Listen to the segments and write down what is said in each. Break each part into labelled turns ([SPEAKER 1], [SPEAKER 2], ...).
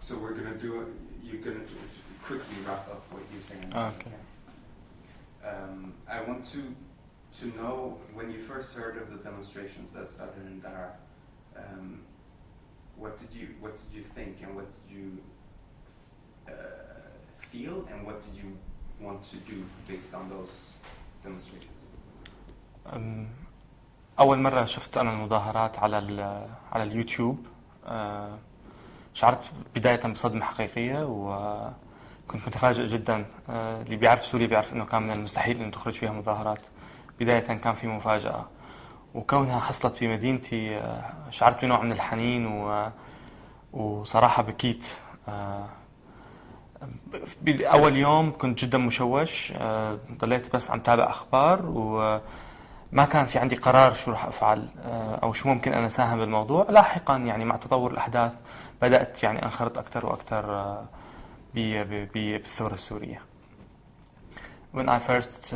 [SPEAKER 1] So we're gonna do it. You're gonna quickly wrap up what you're saying.
[SPEAKER 2] Okay.
[SPEAKER 1] I want to know when you first heard of the demonstrations that started in Daraa. What did you think, and what did you feel, and what did you want to do based on those demonstrations?
[SPEAKER 2] أول مرة شفت أنا المظاهرات على اليوتيوب، شعرت بداية بصدمة حقيقية، وكنت متفاجئ جدا. اللي بيعرف سوريا بيعرف إنه كان من المستحيل إنه تخرج فيها مظاهرات. بداية كان في مفاجأة، وكونها حصلت في مدينتي شعرت بنوع من الحنين، وصراحة بكيت. أول يوم كنت جدا مشوش، ضليت بس عم تابع أخبار، وما كان في عندي قرار شو رح أفعل أو شو ممكن أنا أساهم بالموضوع. لاحقا يعني مع تطور الأحداث بدأت يعني أنخرط أكثر وأكثر بالثورة السورية. When I first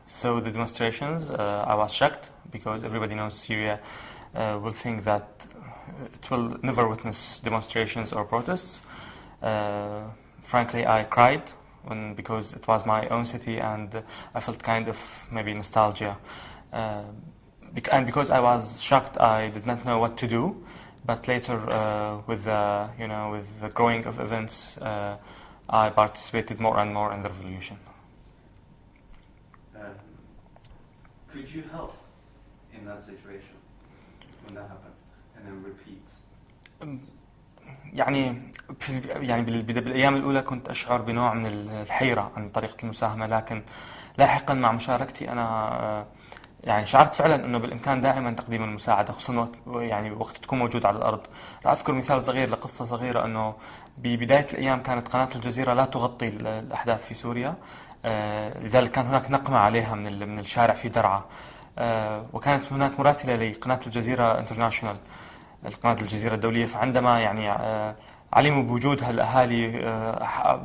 [SPEAKER 2] saw the demonstrations, I was shocked because everybody knows Syria will think that it will never witness demonstrations or protests. Frankly, I cried because it was my own city, and I felt kind of maybe nostalgia. And because I was shocked, I did not know what to do. But later, with the growing of events, I participated more and more in the revolution.
[SPEAKER 1] Could you help in that situation when that happened, and then repeat?
[SPEAKER 2] يعني بالأيام الأولى كنت أشعر بنوع من الحيرة عن طريقة المساهمة، لكن لاحقا مع مشاركتي أنا يعني شعرت فعلا أنه بالإمكان دائما تقديم المساعدة، خصوصا وقت تكون موجود على الأرض. راح أذكر مثال صغير لقصة صغيرة، أنه ببداية الأيام كانت قناة الجزيرة لا تغطي الأحداث في سوريا، لذلك كان هناك نقمة عليها من الشارع في درعا، وكانت هناك مراسلة لقناة الجزيرة انترناشونال، القناة الجزيرة الدولية. فعندما يعني علموا بوجودها الأهالي،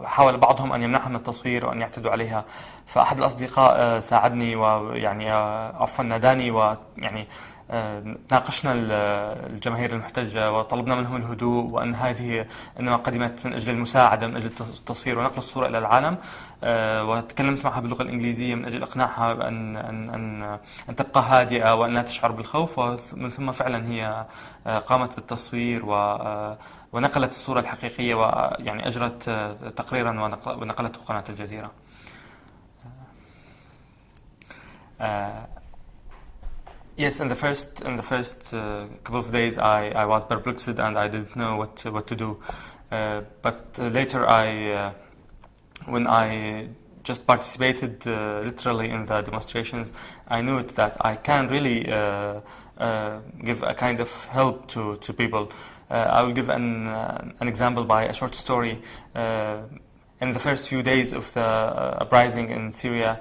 [SPEAKER 2] حاول بعضهم أن يمنعها من التصوير وأن يعتدوا عليها. فأحد الأصدقاء ساعدني، ويعني عفوا ناداني، ويعني ناقشنا الجماهير المحتجة وطلبنا منهم الهدوء، وأن هذه إنما قدمت من أجل المساعدة، من أجل التصوير ونقل الصورة إلى العالم. وتكلمت معها باللغة الإنجليزية من أجل إقناعها أن تبقى هادئة وأن لا تشعر بالخوف. ومن ثم فعلا هي قامت بالتصوير ونقلت الصورة الحقيقية، ويعني أجرت تقريرا ونقلته قناة الجزيرة. Yes, in the first couple of days, I was perplexed and I didn't know what to do. But later, when I just participated literally in the demonstrations, I knew that I can really give a kind of help to people. I will give an example by a short story. In the first few days of the uprising in Syria,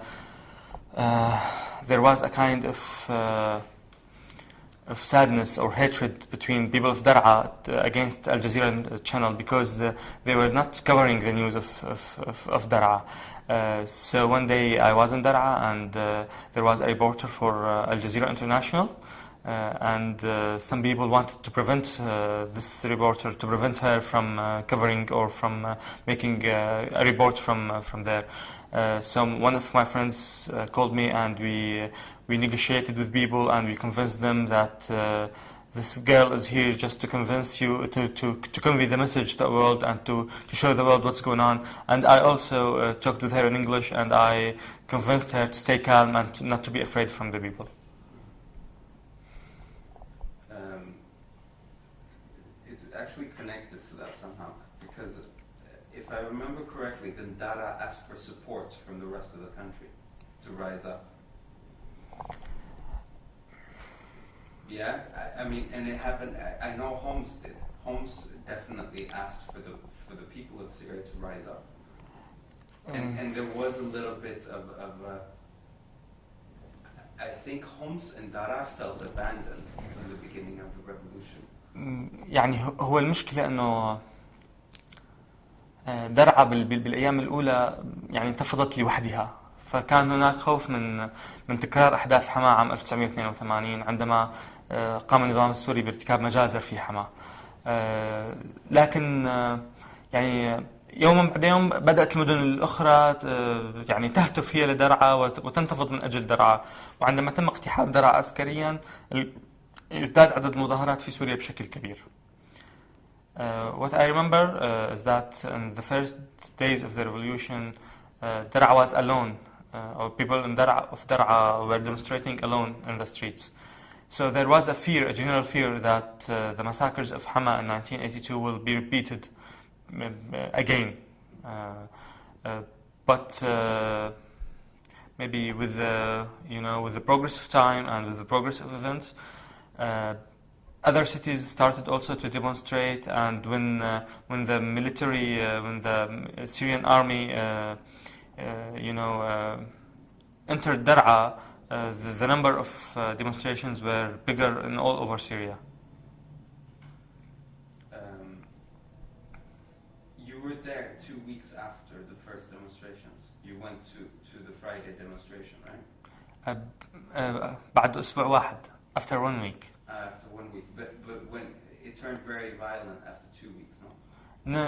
[SPEAKER 2] there was a kind of sadness or hatred between people of Daraa against Al Jazeera channel, because they were not covering the news of Daraa. So one day I was in Daraa, and there was a reporter for Al Jazeera International, and some people wanted to prevent this reporter, to prevent her from covering or from making a report from there. So one of my friends called me, and we negotiated with people, and we convinced them that this girl is here just to convince you, to convey the message to the world, and to show the world what's going on. And I also talked with her in English, and I convinced her to stay calm and not to be afraid from the people.
[SPEAKER 1] It's actually connected to that somehow, because if I remember correctly, then Daraa asked for support from the rest of the country to rise up. Yeah, I mean, and it happened. I know Homs did. Homs definitely asked for the people of Syria to rise up, and there was a little bit of I think Homs and Daraa felt abandoned in the beginning of the revolution.
[SPEAKER 2] يعني هو المشكلة إنه درعا بالأيام الأولى يعني انتفضت لوحدها، فكان هناك خوف من تكرار أحداث حما عام 1982 عندما قام النظام السوري بارتكاب مجازر في حما. لكن يعني يوما بعد يوم بدأت المدن الأخرى يعني تهتف هي لدرعا وتنتفض من أجل درعا. وعندما تم اقتحام درعا عسكريا ازداد عدد المظاهرات في سوريا بشكل كبير. What I remember is that in the first days of the revolution, Dar'a was alone, or people in Dar'a were demonstrating alone in the streets. So there was a fear, a general fear that the massacres of Hama in 1982 will be repeated again. But maybe with the progress of time and with the progress of events, other cities started also to demonstrate, and when the military, when the Syrian army, entered Dar'a, the number of demonstrations were bigger in all over Syria.
[SPEAKER 1] You were there 2 weeks after the first demonstrations. You went to the Friday demonstration, right?
[SPEAKER 2] بعد أسبوع واحد, after 1 week.
[SPEAKER 1] After 1 week, but when it turned very violent after 2 weeks, no?
[SPEAKER 2] No,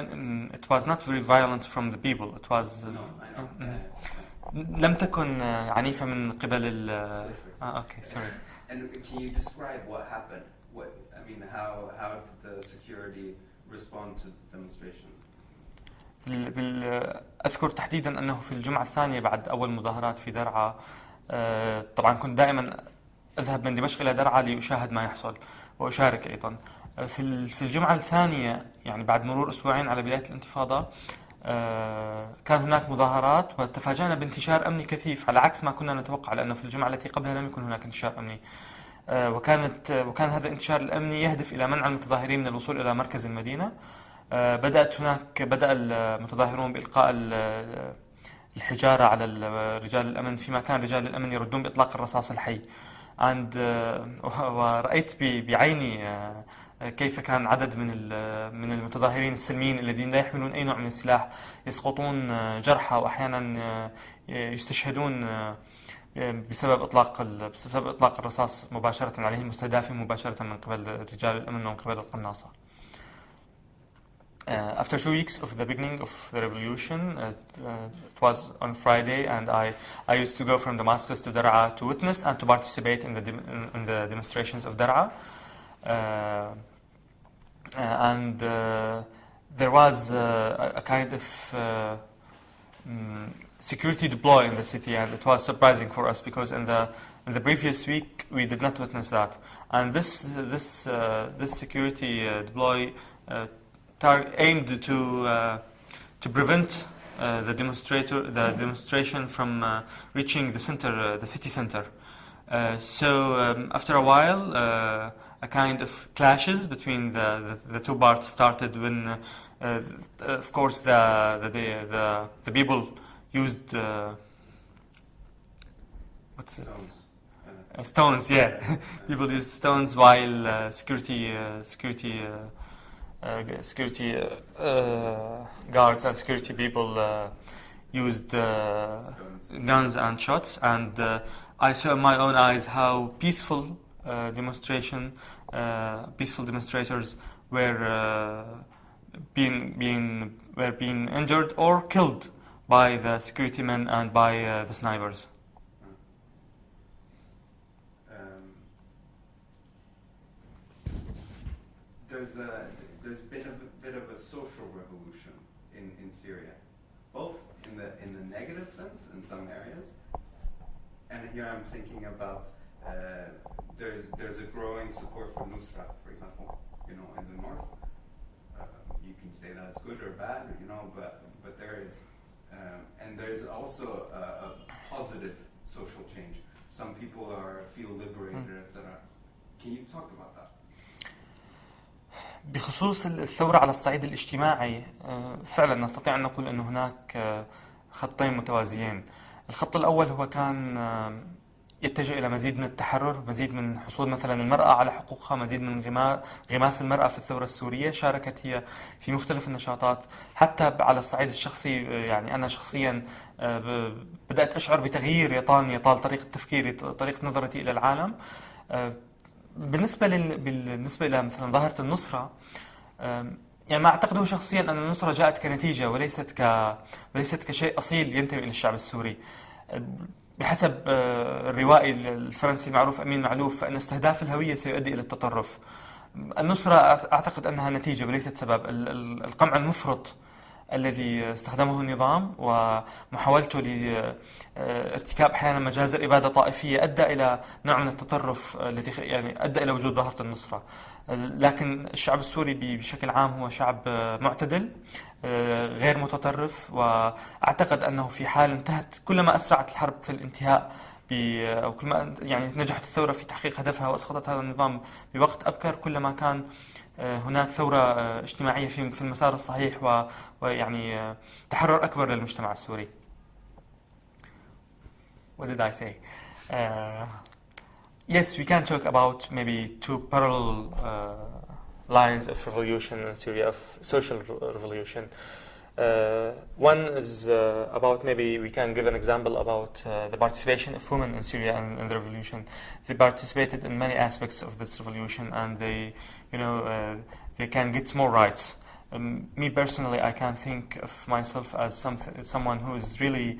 [SPEAKER 2] it was not very violent from the people. It was
[SPEAKER 1] No, I know.
[SPEAKER 2] لم تكن عنيفة من قبل ال. Okay, sorry.
[SPEAKER 1] And can you describe what happened? How did the security respond to the demonstrations?
[SPEAKER 2] أذكر تحديدا أنه في الجمعة الثانية بعد أول مظاهرات في درعا، طبعا كنت دائما أذهب من دمشق إلى درعا لأشاهد ما يحصل وأشارك أيضا. في الجمعة الثانية، يعني بعد مرور أسبوعين على بداية الانتفاضة، كان هناك مظاهرات وتفاجأنا بانتشار أمني كثيف على عكس ما كنا نتوقع، لأنه في الجمعة التي قبلها لم يكن هناك انتشار أمني. وكان هذا الانتشار الأمني يهدف إلى منع المتظاهرين من الوصول إلى مركز المدينة. بدأ المتظاهرون بإلقاء الحجارة على رجال الأمن، فيما كان رجال الأمن يردون بإطلاق الرصاص الحي. ورأيت بعيني كيف كان عدد من المتظاهرين السلميين الذين لا يحملون أي نوع من السلاح يسقطون جرحى، وأحيانا يستشهدون بسبب إطلاق الرصاص مباشرة عليهم، مستهدفين مباشرة من قبل رجال الأمن ومن قبل القناصة. After 2 weeks of the beginning of the revolution, it was on Friday, and I used to go from Damascus to Dar'a to witness and to participate in the demonstrations of Dar'a. And there was a kind of security deploy in the city, and it was surprising for us because in the previous week we did not witness that. And this security deploy aimed to prevent the demonstration from reaching the city center. So after a while, a kind of clashes between the two parts started when, of course, the people used stones. Yeah, people used stones, while security guards and security people used guns and shots. And I saw in my own eyes how peaceful demonstrators were being injured or killed by the security men and by the snipers.
[SPEAKER 1] There's been a bit of a social revolution in Syria, both in the negative sense in some areas, and here I'm thinking about there's a growing support for Nusra, for example, in the north. You can say that's good or bad, but there is, and there's also a positive social change. Some people feel liberated, etc. Can you talk about that?
[SPEAKER 2] بخصوص الثورة على الصعيد الاجتماعي، فعلا نستطيع أن نقول أن هناك خطين متوازيين. الخط الأول هو كان يتجه إلى مزيد من التحرر، مزيد من حصول مثلا المرأة على حقوقها، مزيد من انغماس المرأة في الثورة السورية. شاركت هي في مختلف النشاطات. حتى على الصعيد الشخصي، يعني أنا شخصيا بدأت أشعر بتغيير يطال طريقة تفكيري، طريقة نظرتي إلى العالم. بالنسبة إلى مثلا ظاهرة النصرة، يعني ما أعتقده شخصيا أن النصرة جاءت كنتيجة وليست كشيء أصيل ينتمي إلى الشعب السوري. بحسب الروائي الفرنسي المعروف أمين معلوف، فإن استهداف الهوية سيؤدي إلى التطرف. النصرة أعتقد أنها نتيجة وليست سبب. القمع المفرط الذي استخدمه النظام ومحاولته لارتكاب أحيانا مجازر إبادة طائفية أدى إلى نوع من التطرف الذي يعني أدى إلى وجود ظاهرة النصرة. لكن الشعب السوري بشكل عام هو شعب معتدل غير متطرف، وأعتقد أنه في حال انتهت، كلما أسرعت الحرب في الانتهاء أو كلما يعني نجحت الثورة في تحقيق هدفها وأسقطت هذا النظام بوقت أبكر، كلما كان هناك ثورة اجتماعية في المسار الصحيح ويعني تحرر أكبر للمجتمع السوري. What did I say? Yes, we can talk about maybe two parallel lines of revolution in Syria, of social revolution. One is about, maybe we can give an example about the participation of women in Syria and the revolution. They participated in many aspects of this revolution, and they, they can get more rights. Me personally, I can think of myself as someone who is really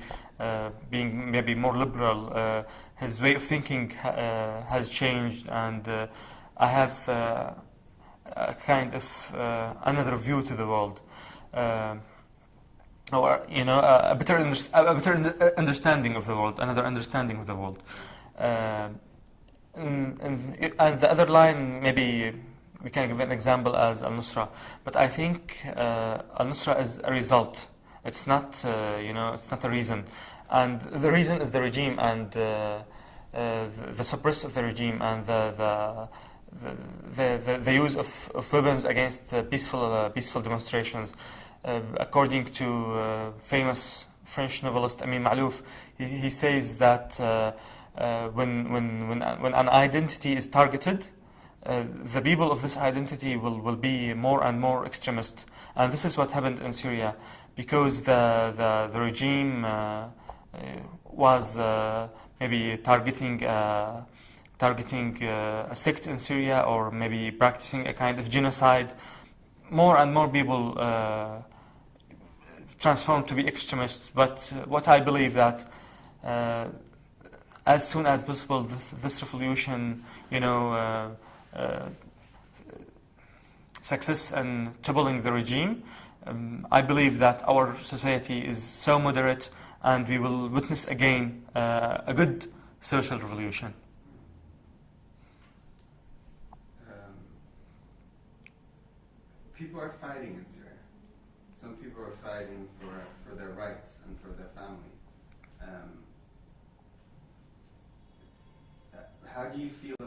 [SPEAKER 2] being maybe more liberal. His way of thinking has changed, and I have a kind of another view to the world. Or a better understanding of the world, another understanding of the world. And the other line, maybe we can give an example as Al-Nusra, but I think Al-Nusra is a result. It's not, it's not a reason. And the reason is the regime and the suppress of the regime and the use of weapons against peaceful demonstrations. According to famous French novelist Amin Ma'louf, he says that when an identity is targeted, the people of this identity will be more and more extremist, and this is what happened in Syria, because the regime was maybe targeting a sect in Syria, or maybe practicing a kind of genocide. More and more people transformed to be extremists. But what I believe that as soon as possible, this revolution, success in toppling the regime, I believe that our society is so moderate, and we will witness again a good social revolution.
[SPEAKER 1] People are fighting in Syria. Some people are fighting for their rights and for their family. How do you feel